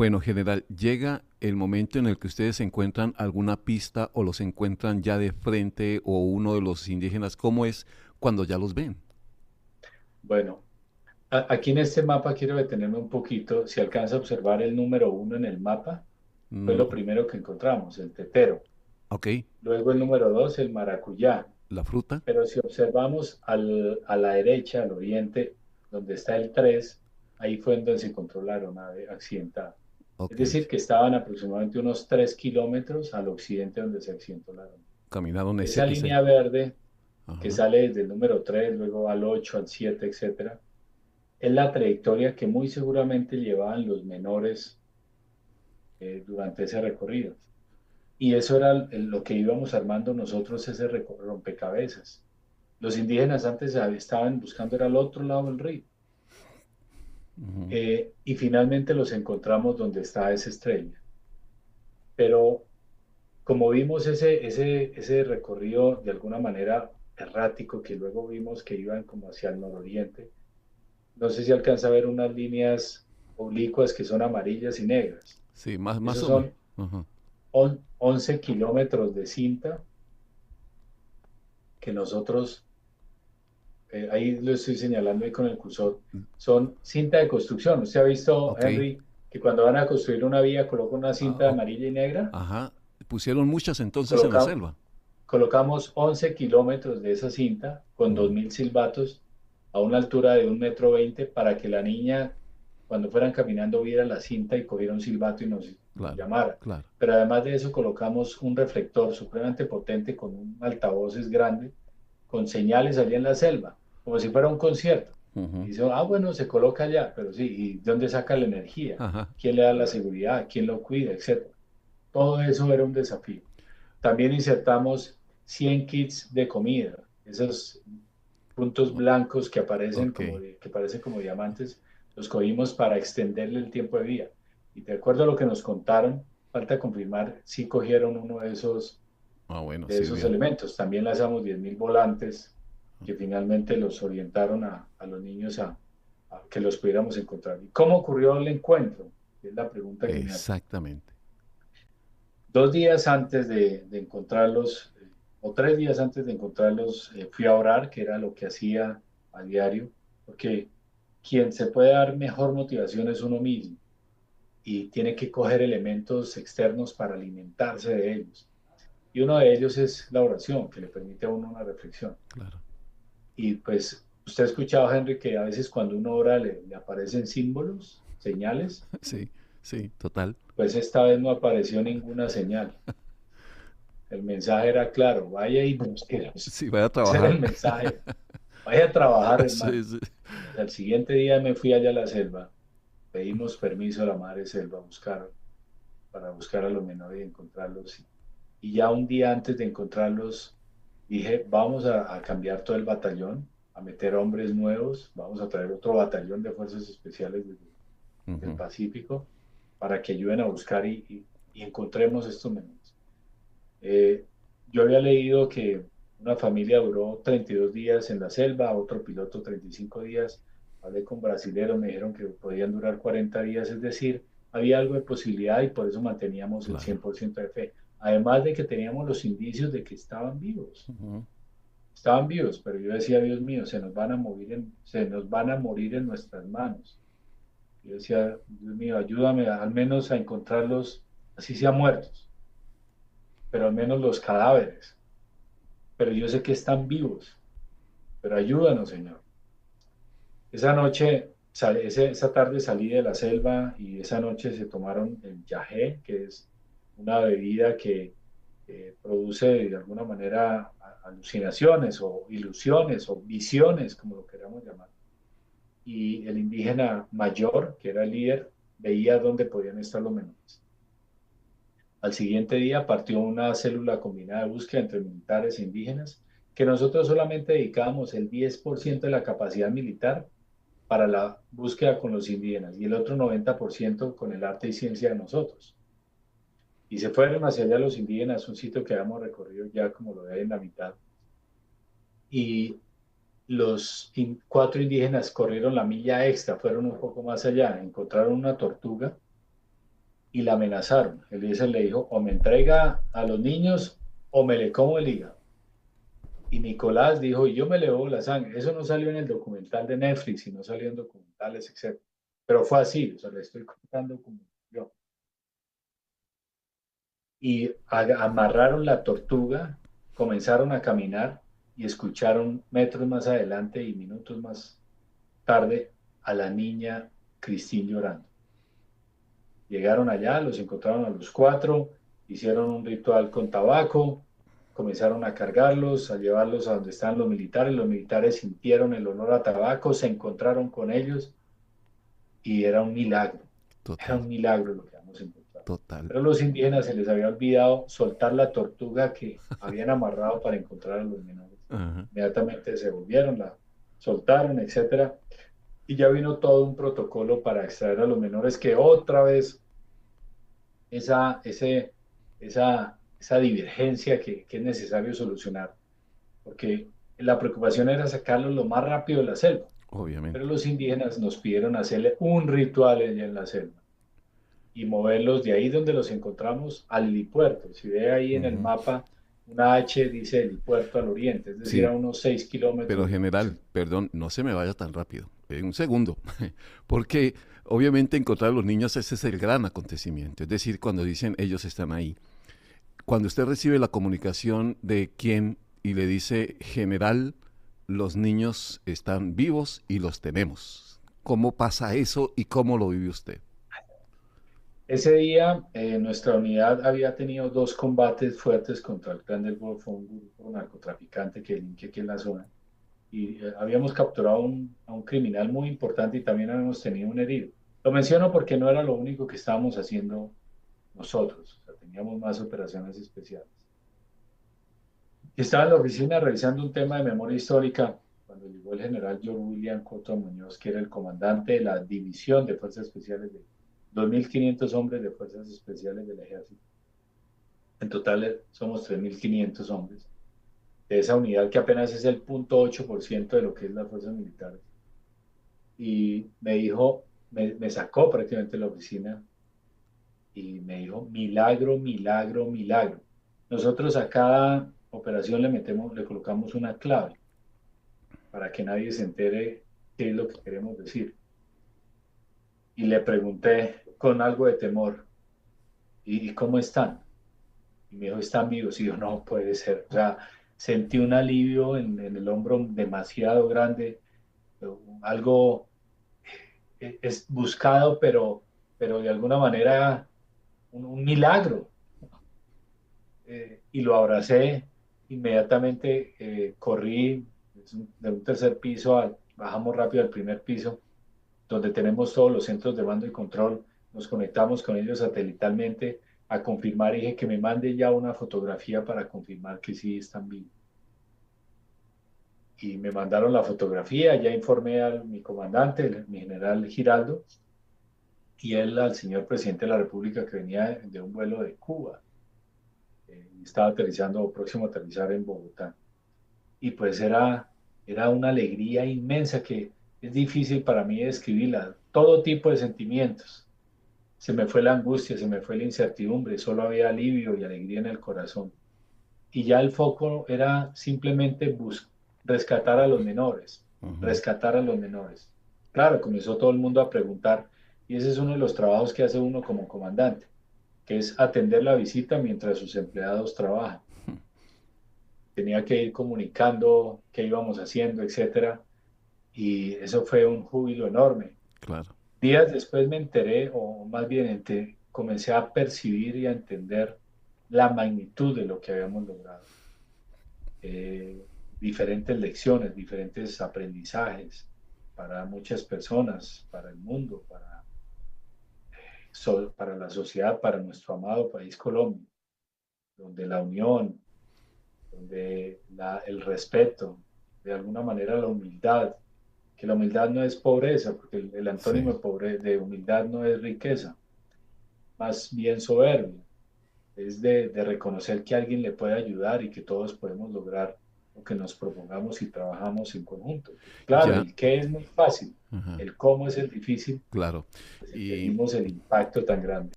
Bueno, general, llega el momento en el que ustedes encuentran alguna pista o los encuentran ya de frente o uno de los indígenas. ¿Cómo es cuando ya los ven? Bueno, aquí en este mapa quiero detenerme un poquito. Si alcanza a observar el número uno en el mapa, fue lo No. primero que encontramos, el tetero. Ok, Luego el número dos, el maracuyá. la fruta. Pero si observamos a la derecha, al oriente, donde está el 3, ahí fue donde se encontró la aeronave accidentada. Es Ok, decir, que estaban aproximadamente unos 3 kilómetros al occidente donde se accidentó la aeronave. caminaron Esa ese. línea verde que Ajá. sale desde el número 3, luego al 8, al 7, etcétera, es la trayectoria que muy seguramente llevaban los menores durante ese recorrido. Y eso era lo que íbamos armando nosotros, ese rompecabezas. Los indígenas antes estaban buscando era al otro lado del río. Ujú. Y finalmente los encontramos donde está esa estrella. Pero como vimos ese recorrido de alguna manera errático, que luego vimos que iban como hacia el nororiente, no sé si alcanza a ver unas líneas oblicuas que son amarillas y negras. Sí, más Esos o menos. son Ajá. 11 kilómetros de cinta que nosotros, ahí lo estoy señalando ahí con el cursor, son cinta de construcción. Usted ha visto, Ok. Henry, que cuando van a construir una vía colocan una Ah, cinta amarilla y negra. ajá. Pusieron muchas entonces en la Coloca- selva. colocamos 11 kilómetros de esa cinta con Ujú. 2.000 silbatos a una altura de 1,20 m para que la niña, cuando fueran caminando, viera la cinta y cogiera un silbato y nos Claro, llamara. claro. Pero además de eso, colocamos un reflector supremamente potente con un altavoces grande, con señales allá en la selva, como si fuera un concierto. Y Ujú. dice, bueno, se coloca allá, pero sí, ¿y dónde saca la energía? Ajá. ¿Quién le da la seguridad? ¿Quién lo cuida? Etcétera. Todo eso era un desafío. También insertamos 100 kits de comida, esos puntos blancos que aparecen Ok. que parecen como diamantes, los cogimos para extenderle el tiempo de vida. Y de acuerdo a lo que nos contaron, falta confirmar si cogieron uno Ah, bueno, de esos sirvió. elementos. También lanzamos 10.000 volantes que finalmente los orientaron a los niños a que los pudiéramos encontrar. ¿Y cómo ocurrió el encuentro? Es la pregunta que me hace. Exactamente. 2 días antes de encontrarlos, o 3 días antes de encontrarlos, fui a orar, que era lo que hacía a diario, porque quien se puede dar mejor motivación es uno mismo y tiene que coger elementos externos para alimentarse de ellos. Y uno de ellos es la oración, que le permite a uno una reflexión. Claro. Y pues usted ha escuchado, Henry, que a veces cuando uno ora le aparecen símbolos, señales. Sí, sí, total. Pues esta vez no apareció ninguna señal. El mensaje era claro, vaya y búsquelos. Sí, vaya a Ese era trabajar. el mensaje. Vaya a trabajar, hermano. Sí, sí. Pues al siguiente día me fui allá a la selva. Pedimos permiso a la madre selva para buscar a los menores y encontrarlos. Y ya un día antes de encontrarlos, dije, vamos a cambiar todo el batallón, a meter hombres nuevos, vamos a traer otro batallón de fuerzas especiales del Ujú. Pacífico para que ayuden a buscar y encontremos estos menores. Eh, yo había leído que una familia duró 32 días en la selva, otro piloto 35 días. Hablé con brasileros, me dijeron que podían durar 40 días, es decir, había algo de posibilidad y por eso manteníamos el Claro. 100% de fe. Además de que teníamos los indicios de que Ujú. estaban vivos, pero yo decía, Dios mío, se nos van a morir en nuestras manos. Yo decía, Dios mío, ayúdame al menos a encontrarlos, así sean muertos, pero al menos los cadáveres. Pero yo sé que están vivos, pero ayúdanos, Señor. Esa noche, esa tarde salí de la selva y esa noche se tomaron el yagé, que es una bebida que produce de alguna manera alucinaciones o ilusiones o visiones, como lo queramos llamar. Y el indígena mayor, que era el líder, veía dónde podían estar los menores. Al siguiente día partió una célula combinada de búsqueda entre militares e indígenas, que nosotros solamente dedicábamos el 10% de la capacidad militar para la búsqueda con los indígenas y el otro 90% con el arte y ciencia de nosotros. Y se fueron hacia allá los indígenas, un sitio que habíamos recorrido ya como lo ve en la mitad. Y los 4 indígenas corrieron la milla extra, fueron un poco más allá, encontraron una tortuga y la amenazaron. Eliezer le dijo, o me entrega a los niños o me le como el hígado. Y Nicolás dijo, y yo me le bebo la sangre. Eso no salió en el documental de Netflix y no salió en documentales, etc. Pero fue así, o sea, le estoy contando como yo. Y amarraron la tortuga, comenzaron a caminar y escucharon metros más adelante y minutos más tarde a la niña Cristín llorando. Llegaron allá, los encontraron a los cuatro, hicieron un ritual con tabaco, comenzaron a cargarlos, a llevarlos a donde estaban los militares sintieron el olor a tabaco, se encontraron con ellos y era Total, un milagro lo que habíamos encontrado. total. Pero a los indígenas se les había olvidado soltar la tortuga que habían amarrado para encontrar a los menores. Ajá. Inmediatamente se volvieron, la soltaron, etcétera, y ya vino todo un protocolo para extraer a los menores que otra vez esa, ese, esa divergencia que es necesario solucionar, porque la preocupación era sacarlos lo más rápido de la selva, pero Obviamente. los indígenas nos pidieron hacerle un ritual allá en la selva y moverlos de ahí donde los encontramos al helipuerto. Si ve ahí en el Ujú. mapa, una H dice helipuerto al oriente, es decir, a Sí, unos 6 pero kilómetros de general, Tuxtla. perdón, no se me vaya tan rápido. En un segundo. Porque obviamente encontrar a los niños ese es el gran acontecimiento. Es decir, cuando dicen ellos están ahí. Cuando usted recibe la comunicación de quién y le dice, general, los niños están vivos y los tenemos. ¿Cómo pasa eso y cómo lo vive usted? Ese día, nuestra unidad había tenido dos combates fuertes contra el Clan del Golfo, un grupo narcotraficante que delinque aquí en la zona. Y habíamos capturado a un criminal muy importante y también habíamos tenido un herido. Lo menciono porque no era lo único que estábamos haciendo nosotros, o sea, teníamos más operaciones especiales. Estaba en la oficina revisando un tema de memoria histórica cuando llegó el general George William Cotto Muñoz, que era el comandante de la división de Fuerzas Especiales de 2.500 hombres de Fuerzas Especiales del Ejército. En total somos 3.500 hombres de esa unidad que apenas es el 0.8% de lo que es las fuerzas militares. Y me dijo, me sacó prácticamente de la oficina y me dijo, milagro, milagro, milagro. Nosotros a cada operación le metemos, le colocamos una clave para que nadie se entere qué es lo que queremos decir. Y le pregunté con algo de temor, ¿y cómo están? Y me dijo, ¿están vivos? Y yo, no puede ser. O sea, sentí un alivio en el hombro demasiado grande, algo es buscado, pero de alguna manera un milagro. Y lo abracé inmediatamente, corrí de un tercer piso, bajamos rápido al primer piso, donde tenemos todos los centros de mando y control, nos conectamos con ellos satelitalmente a confirmar, y dije que me mande ya una fotografía para confirmar que sí están vivos. Y me mandaron la fotografía, ya informé a mi comandante, mi general Giraldo, y él al señor presidente de la República que venía de un vuelo de Cuba. Estaba aterrizando o próximo a aterrizar en Bogotá. Y pues era una alegría inmensa que es difícil para mí describirla. Todo tipo de sentimientos. Se me fue la angustia, se me fue la incertidumbre, solo había alivio y alegría en el corazón. Y ya el foco era simplemente rescatar a los menores, Ujú. rescatar a los menores. Claro, comenzó todo el mundo a preguntar, y ese es uno de los trabajos que hace uno como comandante, que es atender la visita mientras sus empleados trabajan. Tenía que ir comunicando qué íbamos haciendo, etcétera, y eso fue un júbilo enorme. Claro. Días después me enteré, o más bien comencé a percibir y a entender la magnitud de lo que habíamos logrado. Eh, Diferentes lecciones, diferentes aprendizajes para muchas personas, para el mundo, para la sociedad, para nuestro amado país Colombia, donde la unión, donde el respeto, de alguna manera la humildad, que la humildad no es pobreza, porque el Sí. antónimo de humildad no es riqueza, más bien soberbia, es de reconocer que alguien le puede ayudar y que todos podemos lograr lo que nos propongamos y trabajamos en conjunto. Porque, claro, Ya. el qué es muy fácil, Ajá. el cómo es el difícil, Claro. pues Y entendimos el impacto tan grande.